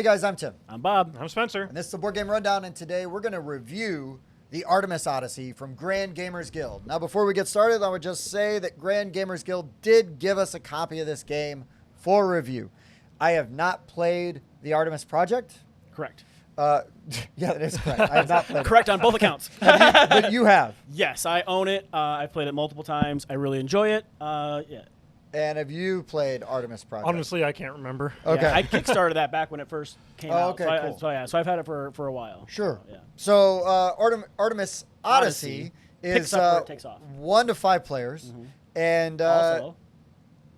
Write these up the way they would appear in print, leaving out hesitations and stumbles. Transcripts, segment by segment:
Hey guys, I'm Tim. I'm Bob. I'm Spencer. And this is the Board Game Rundown, and today we're going to review the Artemis Odyssey from Grand Gamers Guild. Now, before we get started, I would just say that Grand Gamers Guild did give us a copy of this game for review. I have not played the Artemis Project. Correct. Yeah, that is correct. I have not played Correct on both accounts. But you have. Yes, I own it. I've played it multiple times. I really enjoy it. Yeah. And have you played Artemis Project? Honestly, I can't remember. Okay. Yeah, I kickstarted that back when it first came out. Okay, cool. So I've had it for a while. Sure. So, yeah. So Artemis Odyssey Picks is up where it takes off. 1 to 5 players. And Also,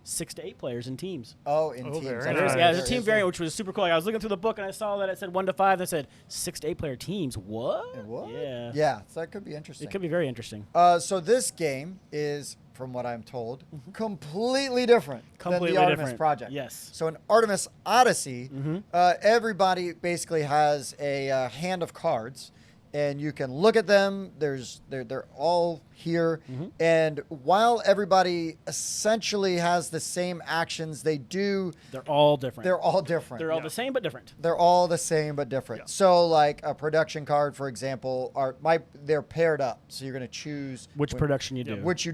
6 to 8 players in teams. in teams. very That's nice. right. There's a There team is variant, which was super cool. I was looking through the book and I saw that it said 1 to 5. That said 6 to 8 player teams. What? What? Yeah. Yeah, so that could be interesting. It could be very interesting. So this game is, from what I'm told, completely different than Completely the Artemis different. Project. Yes. So in Artemis Odyssey, everybody basically has a hand of cards, and you can look at them. They're all here, and while everybody essentially has the same actions, they do. They're all different. They're all different. They're all the same but different. They're all the same but different. Yeah. So, like a production card, for example, they're paired up. So you're going to choose Which production you do. what you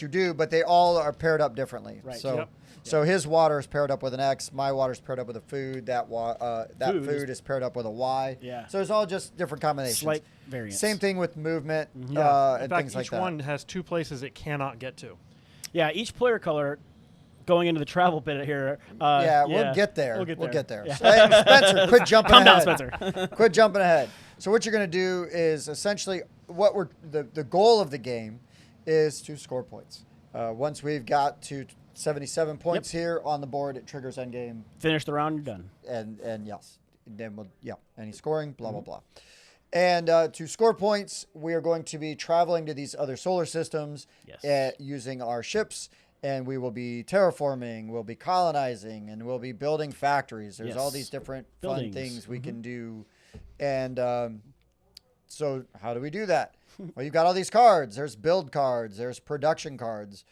do, but they all are paired up differently. Right. So, Yep. so his water is paired up with an X. My water is paired up with a food. That food is paired up with a Y. Yeah. So it's all just different combinations. Slight variants. Same thing with movement In and fact, things like each that. one has 2 places it cannot get to. Yeah, each player color, going into the travel bit here. We'll get there. We'll get there. Yeah. Hey, Spencer, quit jumping Calm down, ahead. Spencer. Quit jumping ahead. So what you're going to do is essentially the goal of the game is to score points. Once we've got to 77 points here on the board, it triggers endgame. Finish the round, you're done. And yes, then any scoring, blah blah blah. And to score points, we are going to be traveling to these other solar systems using our ships, and we will be terraforming, we'll be colonizing, and we'll be building factories. There's all these different fun things we can do. And so how do we do that? Well, you've got all these cards. There's build cards. There's production cards,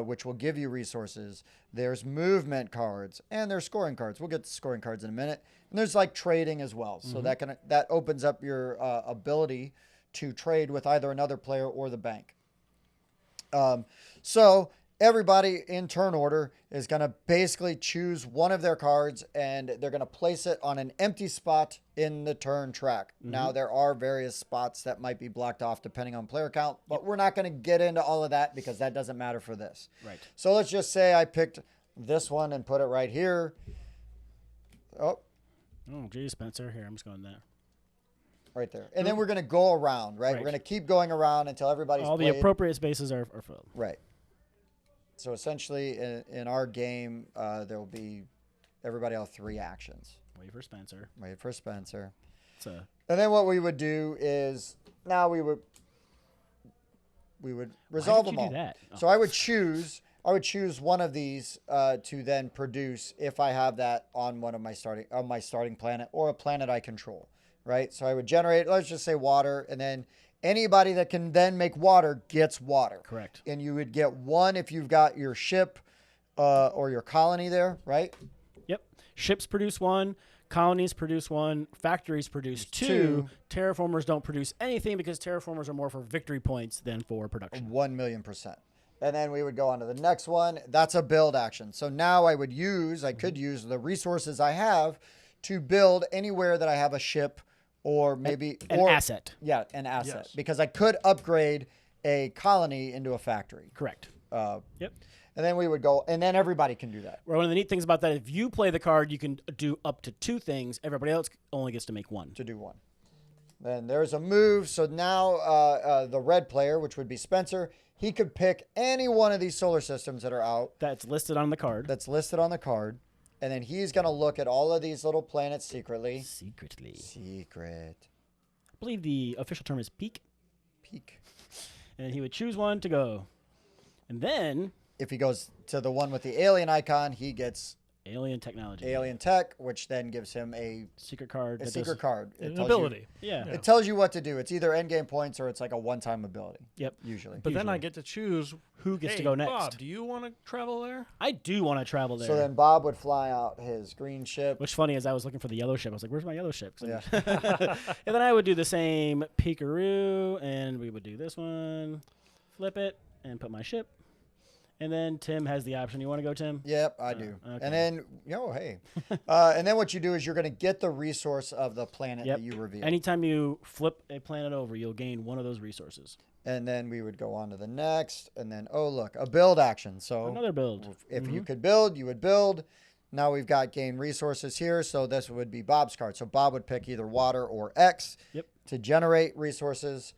which will give you resources. There's movement cards, and there's scoring cards. We'll get to scoring cards in a minute. And there's like trading as well. So that opens up your ability to trade with either another player or the bank. So everybody in turn order is going to basically choose one of their cards, and they're going to place it on an empty spot in the turn track. Now, there are various spots that might be blocked off depending on player count, but we're not going to get into all of that because that doesn't matter for this. Right. So let's just say I picked this one and put it right here. Oh, geez, Spencer. Here, I'm just going there. Right there. And then we're going to go around, right? Right. We're going to keep going around until everybody's All played. the appropriate spaces are filled. Right. So essentially, in our game, there will be everybody will have 3 actions. Wait for Spencer. Wait for Spencer. So And then what we would do is now we would resolve did them you all. do that? So I would choose one of these to then produce if I have that on one of my starting planet or a planet I control, right? So I would generate, let's just say water, and then anybody that can then make water gets water. Correct. And you would get 1 if you've got your ship or your colony there, right? Yep. Ships produce 1. Colonies produce 1. Factories produce 2. Terraformers don't produce anything because terraformers are more for victory points than for production. 1,000,000%. And then we would go on to the next one. That's a build action. So now I could use the resources I have to build anywhere that I have a ship or maybe An asset. Yeah, an asset. Yes. Because I could upgrade a colony into a factory. Correct. Yep. And then we would go, and then everybody can do that. Well, one of the neat things about that, if you play the card, you can do up to 2 things. Everybody else only gets to make 1. To do 1. Then there's a move. So now the red player, which would be Spencer, he could pick any one of these solar systems that are out. That's listed on the card. That's listed on the card. And then he's going to look at all of these little planets secretly. Secret. I believe the official term is peek. Peek. And he would choose 1 to go. And then If he goes to the one with the alien icon, he gets Alien technology. Alien tech, which then gives him a secret card. secret card. An ability. Yeah. It tells you what to do. It's either endgame points or it's like a one-time ability. Yep. Usually. But then I get to choose who gets hey, to go next. Bob, do you want to travel there? I do want to travel there. So then Bob would fly out his green ship. Which funny, as I was looking for the yellow ship, I was like, "Where's my yellow ship?" Yeah. And then I would do the same peekaroo, and we would do this one, flip it, and put my ship. And then Tim has the option. You want to go, Tim? Yep, I do. Okay. And then, hey. And then what you do is you're going to get the resource of the planet Yep. that you reveal. Anytime you flip a planet over, you'll gain one of those resources. And then we would go on to the next. And then, oh, look, a build action. So Another build. if you could build, you would build. Now we've got gain resources here. So this would be Bob's card. So Bob would pick either water or X to generate resources.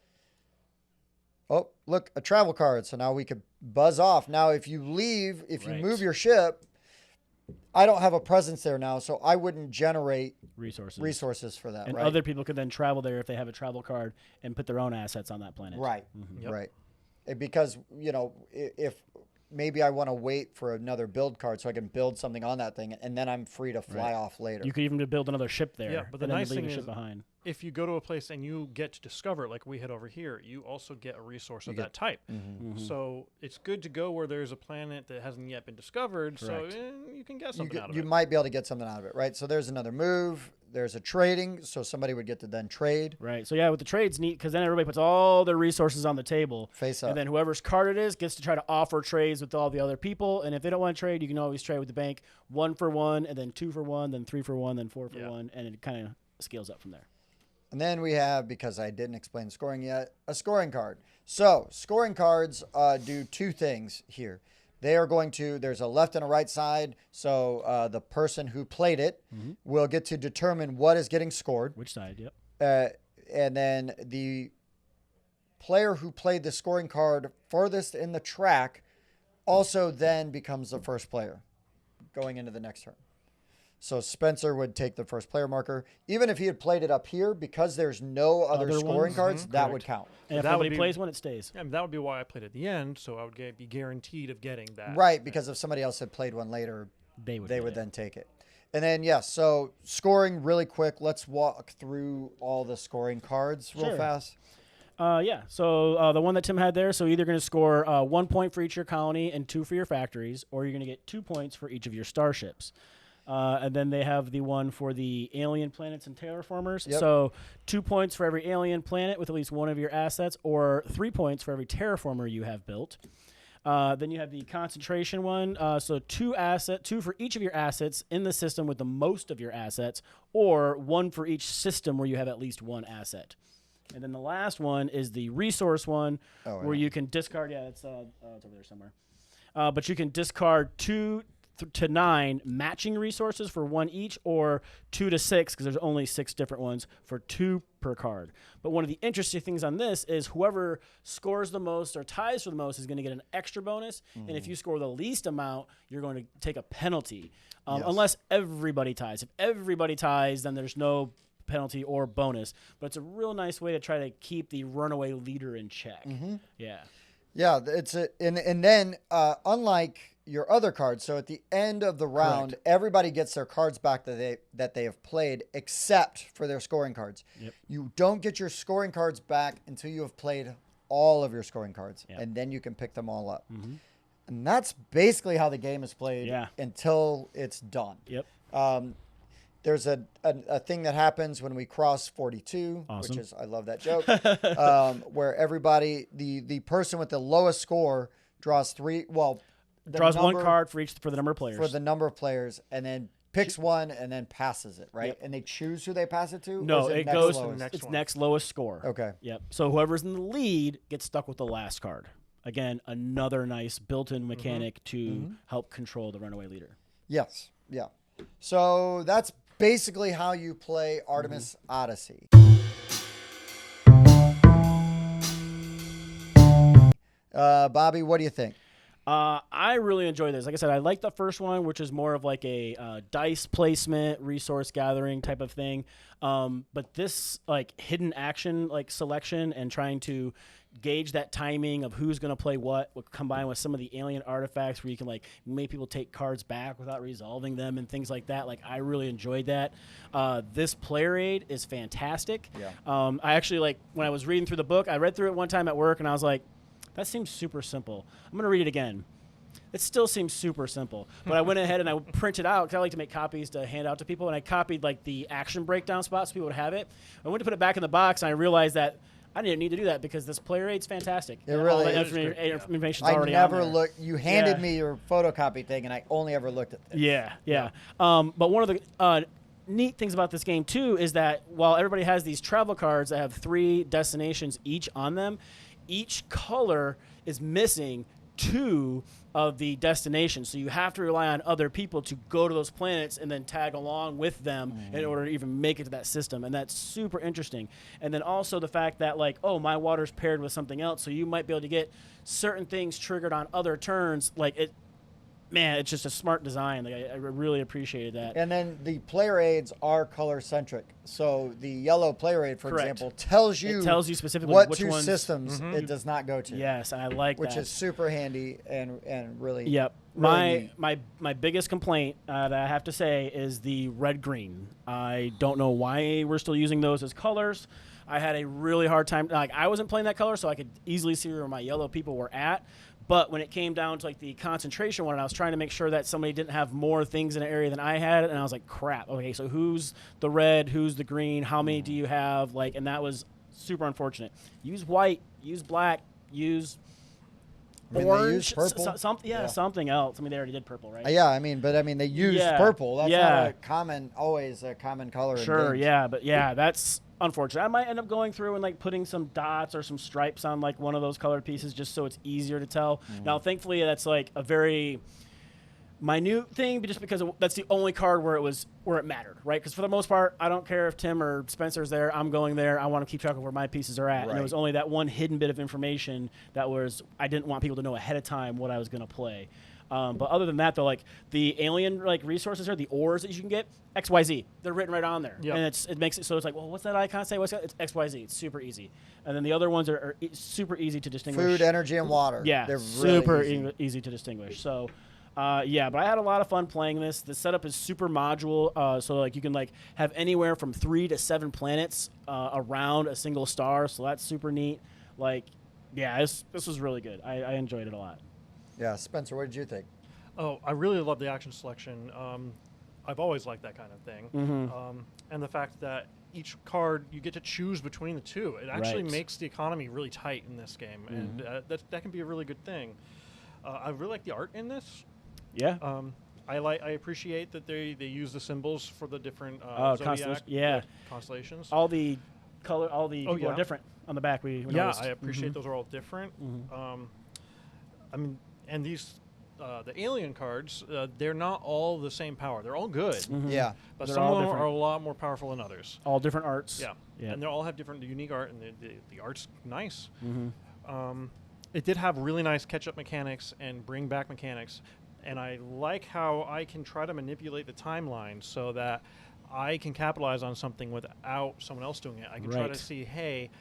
Oh, look, a travel card. So now we could buzz off. Now, if you leave, if you move your ship, I don't have a presence there now, so I wouldn't generate resources for that. And right? other people could then travel there if they have a travel card and put their own assets on that planet. Right, right. Because, if maybe I want to wait for another build card so I can build something on that thing, and then I'm free to fly off later. You could even build another ship there. Yeah, but the and then nice leave thing your ship is, behind. if you go to a place and you get to discover it, like we had over here, you also get a resource of that type. So it's good to go where there's a planet that hasn't yet been discovered, Correct. so you can get something out of it. You might be able to get something out of it, right? So there's another move. There's a trading, so somebody would get to then trade. Right. So, yeah, with the trade's neat because then everybody puts all their resources on the table. Face up. And then whoever's card it is gets to try to offer trades with all the other people. And if they don't want to trade, you can always trade with the bank 1 for 1, and then 2 for 1, then 3 for 1, then 4 for 1, and it kind of scales up from there. And then we have, because I didn't explain scoring yet, a scoring card. So scoring cards do two things here. They are going to, there's a left and a right side. So the person who played it will get to determine what is getting scored. Which side? Yep. And then the player who played the scoring card furthest in the track also then becomes the first player going into the next turn. So Spencer would take the first player marker. Even if he had played it up here, because there's no other scoring cards, that would count. And if nobody plays one, it stays. Yeah, that would be why I played at the end, so I would be guaranteed of getting that. Right, because if somebody else had played one later, they would then take it. And then, so scoring really quick. Let's walk through all the scoring cards real fast. So the one that Tim had there, so either going to score 1 point for each of your colony and 2 for your factories, or you're going to get 2 points for each of your starships. And then they have the one for the alien planets and terraformers. Yep. So 2 points for every alien planet with at least one of your assets, or 3 points for every terraformer you have built. Then you have the concentration one. So 2 for each of your assets in the system with the most of your assets, or 1 for each system where you have at least 1 asset. And then the last one is the resource one, where you can discard. Yeah, it's over there somewhere. But you can discard 2 to 9 matching resources for 1 each, or 2 to 6 because there's only 6 different ones for 2 per card. But one of the interesting things on this is whoever scores the most or ties for the most is going to get an extra bonus, and if you score the least amount, you're going to take a penalty, unless everybody ties. If everybody ties, then there's no penalty or bonus. But it's a real nice way to try to keep the runaway leader in check. Yeah, it's and then unlike your other cards, so at the end of the round, everybody gets their cards back that they have played, except for their scoring cards. Yep. You don't get your scoring cards back until you have played all of your scoring cards, and then you can pick them all up. And that's basically how the game is played until it's done. Yep. There's a thing that happens when we cross 42, which is, I love that joke, where everybody, the person with the lowest score draws 3, draws 1 card for the number of players. For the number of players, and then picks one and then passes it, right? Yep. And they choose who they pass it to? No, it goes to the next one. Next lowest score. Okay. Yep. So whoever's in the lead gets stuck with the last card. Again, another nice built-in mechanic to help control the runaway leader. Yes. Yeah. So that's basically how you play Artemis Odyssey. Bobby, what do you think? I really enjoy this. Like I said, I like the first one, which is more of like a dice placement, resource gathering type of thing. But this like hidden action like selection and trying to gauge that timing of who's going to play what combined with some of the alien artifacts where you can like make people take cards back without resolving them and things like that. Like I really enjoyed that. This player aid is fantastic. Yeah. I actually like when I was reading through the book, I read through it one time at work and I was like, that seems super simple. I'm going to read it again. It still seems super simple. But I went ahead and I printed out, because I like to make copies to hand out to people, and I copied like the action breakdown spots so people would have it. I went to put it back in the box, and I realized that I didn't need to do that because this player aid's fantastic. It really is. Information's already I never on there. looked. You handed me your photocopy thing, and I only ever looked at this. Yeah. But one of the neat things about this game, too, is that while everybody has these travel cards that have 3 destinations each on them, each color is missing 2 of the destinations. So you have to rely on other people to go to those planets and then tag along with them in order to even make it to that system. And that's super interesting. And then also the fact that like, oh, my water's paired with something else. So you might be able to get certain things triggered on other turns. Like it, man, it's just a smart design. Like I really appreciated that. And then the player aids are color centric. So the yellow player aid, for Correct. example, tells you specifically what which 2 ones systems it does not go to. Yes, and I like which that. is super handy and really. Yep. Really My biggest complaint that I have to say is the red-green. I don't know why we're still using those as colors. I had a really hard time. Like I wasn't playing that color, so I could easily see where my yellow people were at. But when it came down to like the concentration one, and I was trying to make sure that somebody didn't have more things in an area than I had, and I was like, crap. Okay, so who's the red? Who's the green? How many do you have? Like, and that was super unfortunate. Use white. Use black. Use orange. Purple. Something else. I mean, they already did purple, right? Yeah, I mean, they use purple. That's not always a common color. Sure, in games. yeah, but yeah, that's unfortunate. I might end up going through and like putting some dots or some stripes on like one of those colored pieces just so it's easier to tell. Now, thankfully, that's like a very minute thing, but just because that's the only card where it mattered, right? Because for the most part, I don't care if Tim or Spencer's there. I'm going there. I want to keep track of where my pieces are at. Right. And it was only that one hidden bit of information that was I didn't want people to know ahead of time what I was going to play. But other than that, though, like the alien like resources here, the ores that you can get, XYZ, they're written right on there, and it makes it so it's like, well, what's that icon say? What's that? It's XYZ. It's super easy. And then the other ones are super easy to distinguish. Food, energy, and water. Yeah, they're super really easy to distinguish. So. But I had a lot of fun playing this. The setup is super modular, so like you can like have anywhere from 3 to 7 planets around a single star. So that's super neat. Like, yeah, this was really good. I enjoyed it a lot. Yeah, Spencer, what did you think? Oh, I really love the action selection. I've always liked that kind of thing. And the fact that each card you get to choose between the 2, it actually makes the economy really tight in this game, and that can be a really good thing. I really like the art in this. Yeah. I appreciate that they use the symbols for the different zodiac constellations. All the people are different on the back. We noticed. I appreciate those are all different. I mean, and these the alien cards, they're not all the same power. They're all good. Yeah, but they're some all of them different. are a lot more powerful than others. All different arts. Yeah, and they all have different unique art, and the art's nice. It did have really nice catch-up mechanics and bring-back mechanics, and I like how I can try to manipulate the timeline so that I can capitalize on something without someone else doing it. I can try to see, hey,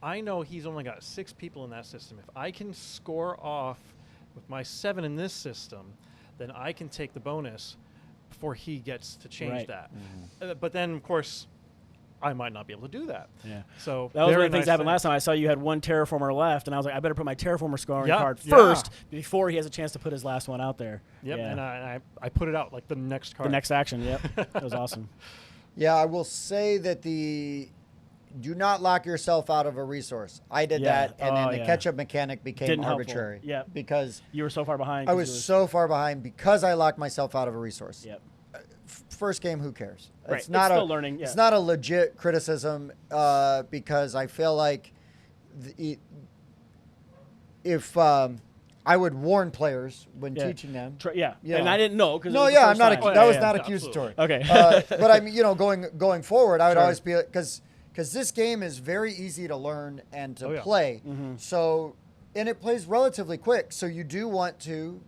I know he's only got 6 people in that system. If I can score off with my 7 in this system, then I can take the bonus before he gets to change that. But then, of course, I might not be able to do that. Yeah. So that was one of the things that happened last time. I saw you had 1 terraformer left, and I was like, I better put my terraformer scoring card first before he has a chance to put his last one out there. Yep. And I put it out like the next card. The next action. Yep. That was awesome. Yeah, I will say that do not lock yourself out of a resource. I did that, and then the catch-up mechanic became arbitrary. Yeah. Because you were so far behind. I was so far behind because I locked myself out of a resource. Yep. First game, who cares? Right. It's not still learning. Yeah. It's not a legit criticism because I feel like if I would warn players when teaching them. And I didn't know because I'm not. That was not accusatory. Okay. But I mean, going forward, I would always be because this game is very easy to learn and to play. So and it plays relatively quick. So you do want to,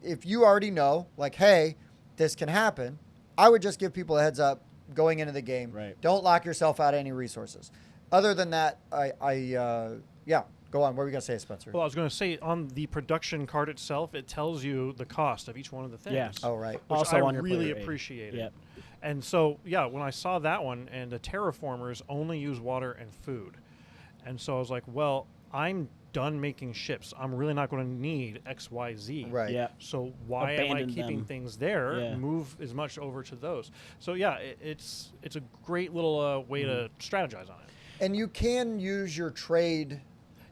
if you already know, like, hey, this can happen, I would just give people a heads up going into the game. Right. Don't lock yourself out of any resources. Other than that, yeah, go on. What were we going to say, Spencer? Well, I was going to say, on the production card itself, it tells you the cost of each one of the things. Yeah. Oh, right. Which Also I on your really player aid. appreciate Yep. it. And so, yeah, when I saw that one, and the terraformers only use water and food. And so I was like, well, I'm done making ships. I'm really not going to need X, Y, Z. Right. Yeah. So why am I Abandon keeping them. things there? Yeah. Move as much over to those. So yeah, it's a great little way to strategize on it. And you can use your trade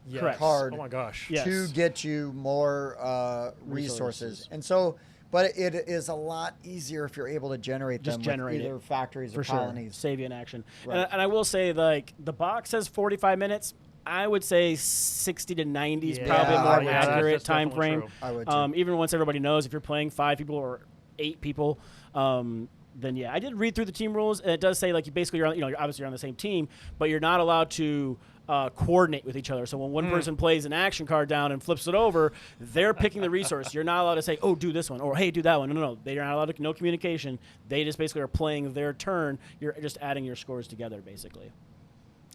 Yes. Correct. card Oh my gosh. Yeah. to Yes. get you more resources. Resources. And so, but it is a lot easier if you're able to generate Just them generate with either it. factories For or sure. colonies. Save you in action. Right. And I will say, like, the box says 45 minutes. I would say 60 to 90 is Yeah, probably a I more would too. accurate That's time definitely frame. true. I would too. Even once everybody knows, if you're playing 5 people or 8 people, then yeah, I did read through the team rules, and it does say, like, you basically, you're obviously on the same team, but you're not allowed to coordinate with each other. So when one person plays an action card down and flips it over, they're picking the resource. You're not allowed to say, oh, do this one, or hey, do that one. No. They're not allowed to, no communication. They just basically are playing their turn. You're just adding your scores together, basically.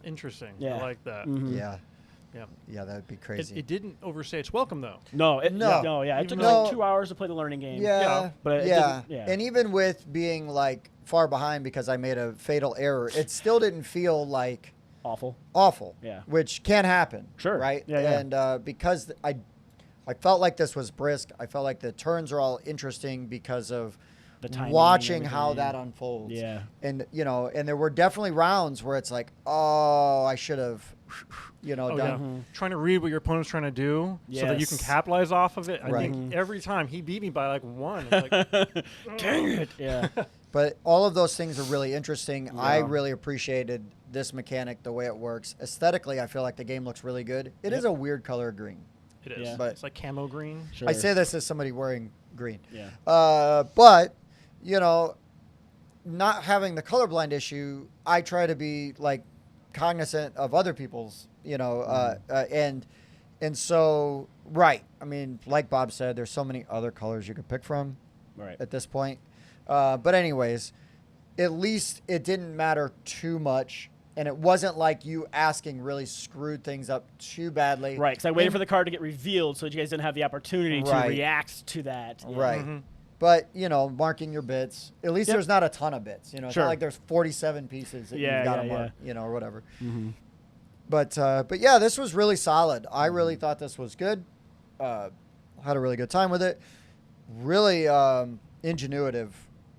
Interesting. Yeah. I like that. Mhm. Yeah. Yeah. Yeah, that would be crazy. It didn't overstay its welcome though. No, No. it took though- like 2 hours to play the learning game. yeah. but it yeah. didn't- yeah. And even with being like far behind because I made a fatal error, it still didn't feel like Awful. awful. Yeah. Which can happen. Sure. Right? Yeah, yeah. And because I felt like this was brisk, I felt like the turns are all interesting because of The timing and watching how everything. that unfolds. Yeah. And and there were definitely rounds where it's like, oh, I should have Oh, done. yeah. Trying to read what your opponent's trying to do so that you can Yes. capitalize off of it. I Right. think every time he beat me by like 1. It's like, Dang it. Yeah. But all of those things are really interesting. I Yeah. really appreciated this mechanic, the way it works. Aesthetically, I feel like the game looks really good. It is a weird color green. it is. Yeah. But- It's like camo green. Sure. I say this as somebody wearing green. Yeah. But, not having the colorblind issue, I try to be like cognizant of other people's, and so, right. I mean, like Bob said, there's so many other colors you could pick from Right. at this point. But anyways, at least it didn't matter too much. And it wasn't like you asking really screwed things up too badly. Right, because I waited And- for the card to get revealed so that you guys didn't have the opportunity to Right. react to that. Yeah. Right. Mhm. But, marking your bits. At least Yep. there's not a ton of bits. It's Sure. not like there's 47 pieces that Yeah, you've got to yeah, mark, or whatever. Mm-hmm. But yeah, this was really solid. I really thought this was good. Had a really good time with it. Really ingenuitive.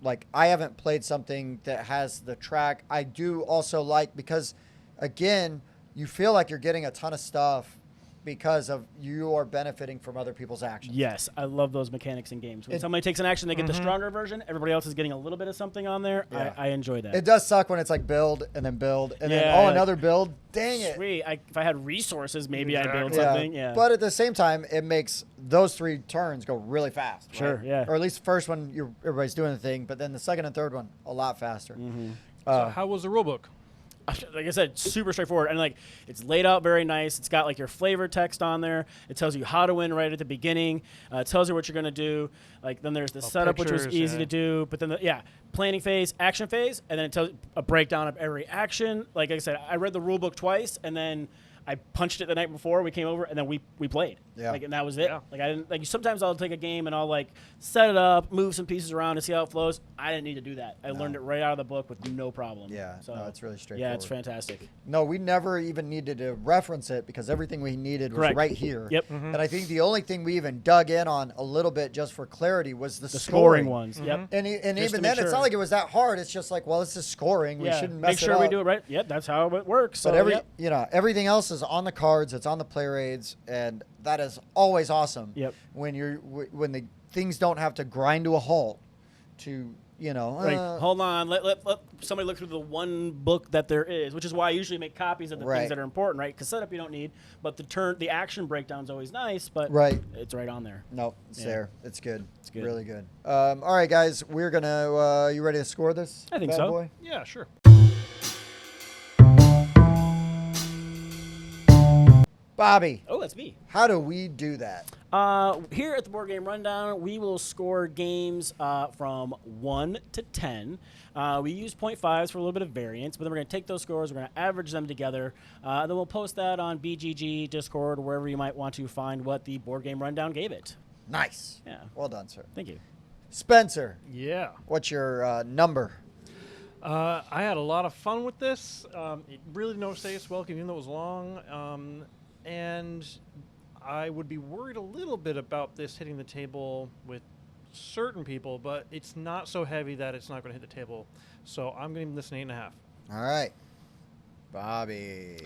Like, I haven't played something that has the track. I do also like, because, again, you feel like you're getting a ton of stuff because of you are benefiting from other people's actions. Yes, I love those mechanics in games. When It- somebody takes an action, they get the stronger version. Everybody else is getting a little bit of something on there. Yeah. I enjoy that. It does suck when it's like build and then build and then, Yeah, like- another build. Dang it. Sweet. If I had resources, maybe I'd build Exactly. something. Yeah. But at the same time, it makes those 3 turns go really fast. right? Sure, yeah. Or at least the first one, everybody's doing the thing, but then the second and third one, a lot faster. Mm-hmm. So how was the rulebook? Like I said, super straightforward, and like it's laid out very nice. It's got like your flavor text on there. It tells you how to win right at the beginning. It tells you what you're gonna do. Like then there's the setup, which was pictures, easy yeah. to do. But then planning phase, action phase, and then it tells a breakdown of every action. Like I said, I read the rule book twice, and then I punched it the night before we came over, and then we played. Yeah. Like, and that was it. Yeah. Like I didn't like. Sometimes I'll take a game and I'll like set it up, move some pieces around to see how it flows. I didn't need to do that. I learned it right out of the book with no problem. Yeah, So no, it's really yeah, it's straightforward. fantastic. No, we never even needed to reference it because everything we needed was Correct. right here. Yep. And I think the only thing we even dug in on a little bit just for clarity was the The scoring ones. Mm-hmm. Yep. And Just even to then, make it's sure. not like it was that hard. It's just like, well, this is scoring. We shouldn't mess make sure it up. we do it right. Yep, that's how it works. But So, yep. everything else is on the cards. It's on the player aids, and that is always awesome. Yep. When when the things don't have to grind to a halt, to Right. Hold on. Let somebody look through the one book that there is, which is why I usually make copies of the Right. things that are important, right? Because setup you don't need, but the action breakdown's always nice, but Right. it's right on there. No, it's Yeah. there. It's good. It's good. Really good. All right, guys, we're gonna. You ready to score this? I think bad so. Boy? Yeah, sure. Bobby. Oh, that's me. How do we do that? Here at the Board Game Rundown, we will score games from 1 to 10. We use 0.5s for a little bit of variance, but then we're going to take those scores, we're going to average them together, then we'll post that on BGG, Discord, wherever you might want to find what the Board Game Rundown gave it. Nice. Yeah. Well done, sir. Thank you. Spencer. Yeah. What's your number? I had a lot of fun with this. It really didn't overstay its welcome, even though it was long. And I would be worried a little bit about this hitting the table with certain people, but it's not so heavy that it's not going to hit the table. So I'm giving this an 8.5. All right. Bobby.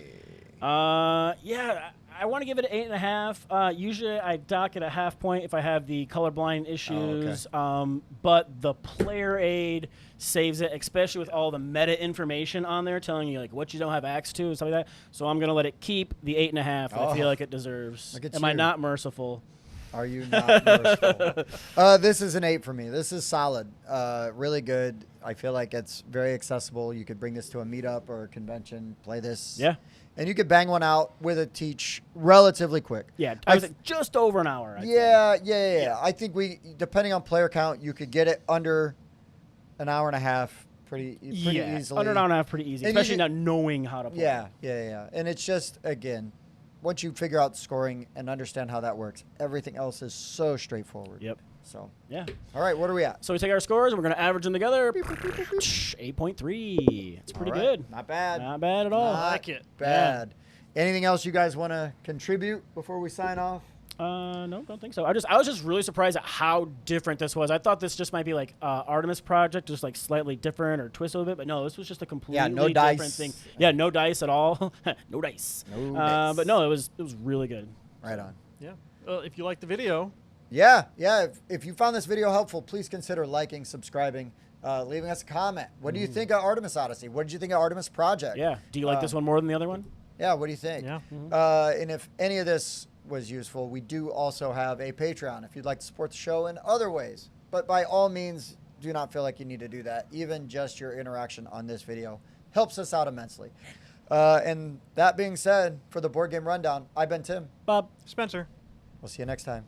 Yeah, I want to give it an 8.5. Usually I dock it a half point if I have the colorblind issues. But the player aid saves it, especially with all the meta information on there telling you like what you don't have access to and stuff like that. So I'm gonna let it keep the 8.5. I feel like it deserves. Am I not merciful? Are you not merciful? This is an 8 for me. This is solid. Really good. I feel like it's very accessible. You could bring this to a meetup or a convention, play this. Yeah. And you could bang one out with a teach relatively quick. Yeah, I was like just over an hour. Yeah. I think depending on player count, you could get it under an hour and a half pretty easily. Under an hour and a half pretty easy, especially not knowing how to play. Yeah. And it's just, again, once you figure out scoring and understand how that works, everything else is so straightforward. Yep. So, yeah. All right, what are we at? So we take our scores and we're going to average them together. 8.3. It's pretty good. Not bad. Not bad at all. I like it. Bad. Yeah. Anything else you guys want to contribute before we sign off? No, don't think so. I was just really surprised at how different this was. I thought this just might be like Artemis Project, just like slightly different or twist a little bit, but no, this was just a completely different thing. Yeah, no dice at all. No dice. No dice. But no, it was really good. Right on. Yeah. If you like the video. Yeah. If you found this video helpful, please consider liking, subscribing, leaving us a comment. What do you think of Artemis Odyssey? What did you think of Artemis Project? Yeah. Do you like this one more than the other one? Yeah. What do you think? Yeah. And if any of this was useful, we do also have a Patreon if you'd like to support the show in other ways. But by all means, do not feel like you need to do that. Even just your interaction on this video helps us out immensely. And that being said, for the Board Game Rundown, I've been Tim. Bob. Spencer. We'll see you next time.